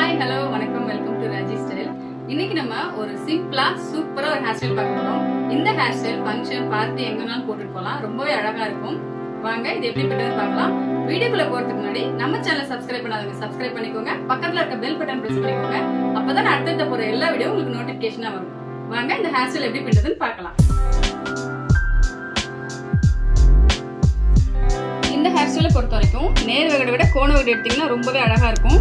Hi, hello, வணக்கம், welcome to Raji Style. இன்னைக்கு நம்ம ஒரு சிம்பிளா சூப்பரா ஒரு ஹேர் ஸ்டைல் பார்க்க போறோம். இந்த ஹேர் ஸ்டைல் ஃபங்க்ஷன் பார்ட்டி எங்கனாலும் போட்டுட்டு போலாம். ரொம்பவே அழகா இருக்கும். வாங்க இது எப்படி பண்றதுன்னு பார்க்கலாம். வீடியோக்குள்ள போறதுக்கு முன்னாடி நம்ம சேனலை சப்ஸ்கிரைப் பண்ணாதவங்க சப்ஸ்கிரைப் பண்ணிக்கோங்க. பக்கத்துல இருக்க பெல் பட்டன் பிரஸ் பண்ணிக்கோங்க. அப்பதான் அடுத்த போற எல்லா வீடியோ உங்களுக்கு நோட்டிபிகேஷனா வரும். வாங்க இந்த ஹேர் ஸ்டைல் எப்படி பண்றதுன்னு பார்க்கலாம். இந்த ஹேர் ஸ்டைலை பொறுத்த வரைக்கும் நேர் வகடை விட கோண வகடை எடுத்தீங்கன்னா ரொம்பவே அழகா இருக்கும்.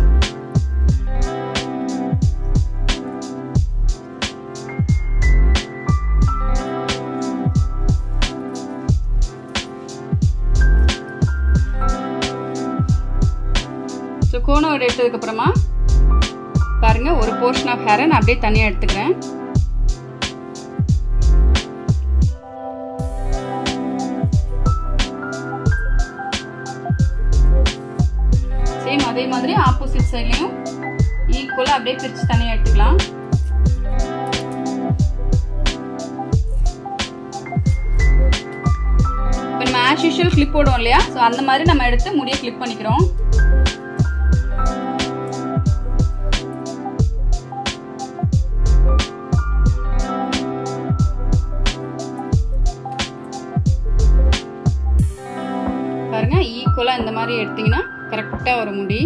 கோண வகடை எடுத்ததுக்கு அப்புறமா பாருங்க ஒரு போர்ஷன் ஆஃப் ஹேரை நான் அப்படியே தனியா எடுத்துக்கிறேன். அதே மாதிரி ஆப்போசிட் சைட்லயும் ஈக்குவலா அப்படியே பிரிச்சு தனியா எடுத்துக்கலாம். இப்போ நம்ம ஆஸ் யூஷுவல் கிளிப் போடுவோம் இல்லையா, ஸோ அந்த மாதிரி நம்ம எடுத்து முடிய கிளிப் பண்ணிக்கிறோம். பாருங்க ஈக்குவலா இந்த மாதிரி எடுத்தீங்கன்னா கரெக்டா ஒரு முடி.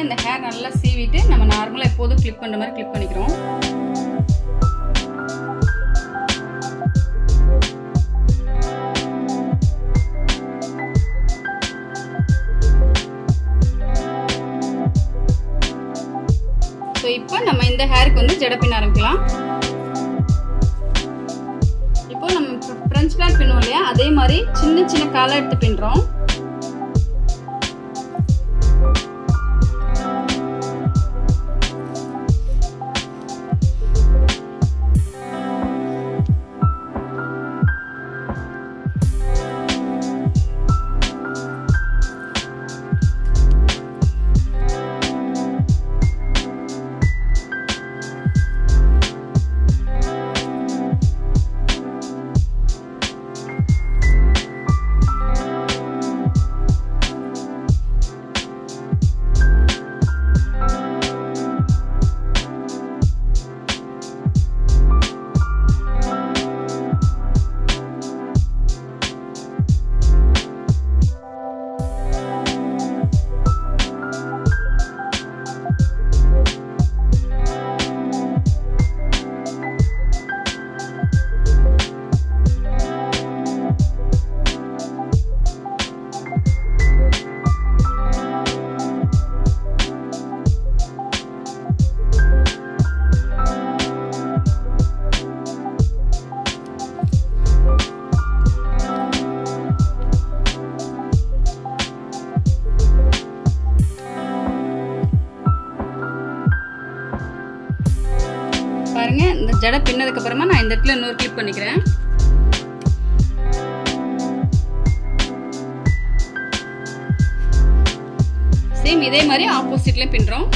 இந்த ஹேர் நல்லா சீவிட்டு நம்ம நார்மலா எப்போதும் கிளிப் பண்ற மாதிரி கிளிப் பண்ணிக்கிறோம். சோ இப்போ நம்ம இந்த ஹேருக்கு வந்து ஜடை பின்ன ஆரம்பிக்கலாம். இப்போ நம்ம ஃப்ரெஞ்ச் பிளாட் பின்னுவோம் இல்லையா, அதே மாதிரி சின்ன சின்ன காலா எடுத்து பின்றோம். பாருங்க இந்த ஜடை பின்னதுக்கு அப்புறமா நான் இந்த இடத்துல இன்னொரு கிளிப் பண்ணிக்கிறேன். சேம் இதே மாதிரி ஆப்போசிட்ல பின்றோம்.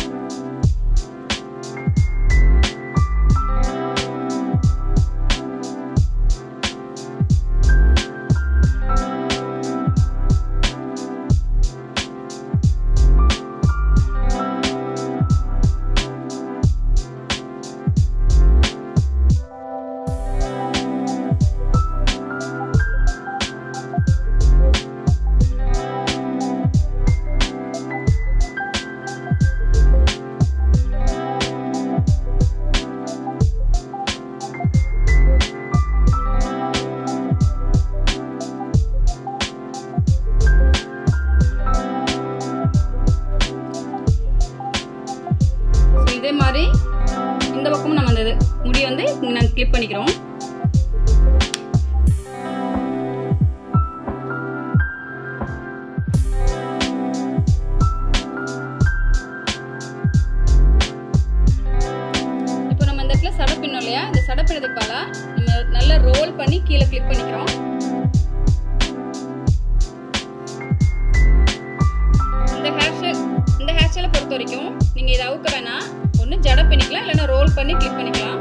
இதே மாதிரி இந்த பக்கமும் நம்ம அந்த முடி வந்து நாங்க கிளிப் பண்ணிக்கிறோம். பண்ணோம் இல்லையா, இந்த சடை பின்னதுக்கு பதிலா நம்ம நல்லா ரோல் பண்ணி கீழே கிளிப் பண்ணிக்கிறோம். இந்த ஹேர் ஸ்டைலை பொறுத்த வரைக்கும் நீங்க இதை அவுக்க வேணாம், ஒன்று ஜடை பண்ணிக்கலாம் இல்லைன்னா ரோல் பண்ணி கிளிப் பண்ணிக்கலாம்.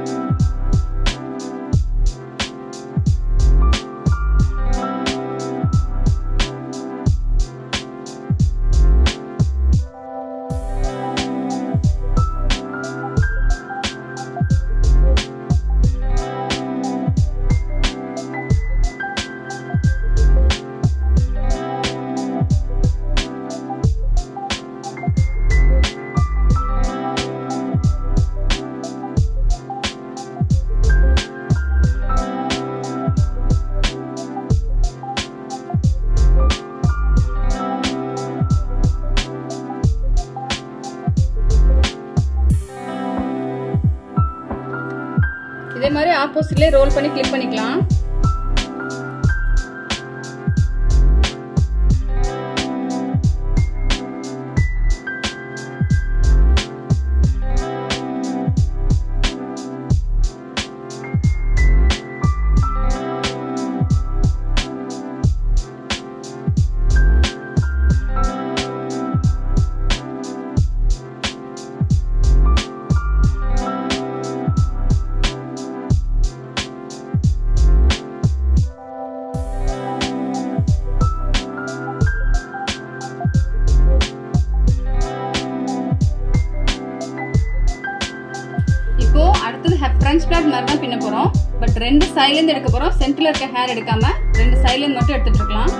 இதே மாதிரி ஆப்போசிட்லயே ரோல் பண்ணி கிளிப் பண்ணிக்கலாம். இப்போ அடுத்தது ஃப்ரண்ட் ஸ்பிளாட் மாதிரி தான் பின்ன போறோம். பட் ரெண்டு சைடுல இருந்து எடுக்க போறோம். சென்டர்ல இருக்க ஹேர் எடுக்காம ரெண்டு சைடுல இருந்து மட்டும் எடுத்துட்டு இருக்கலாம்.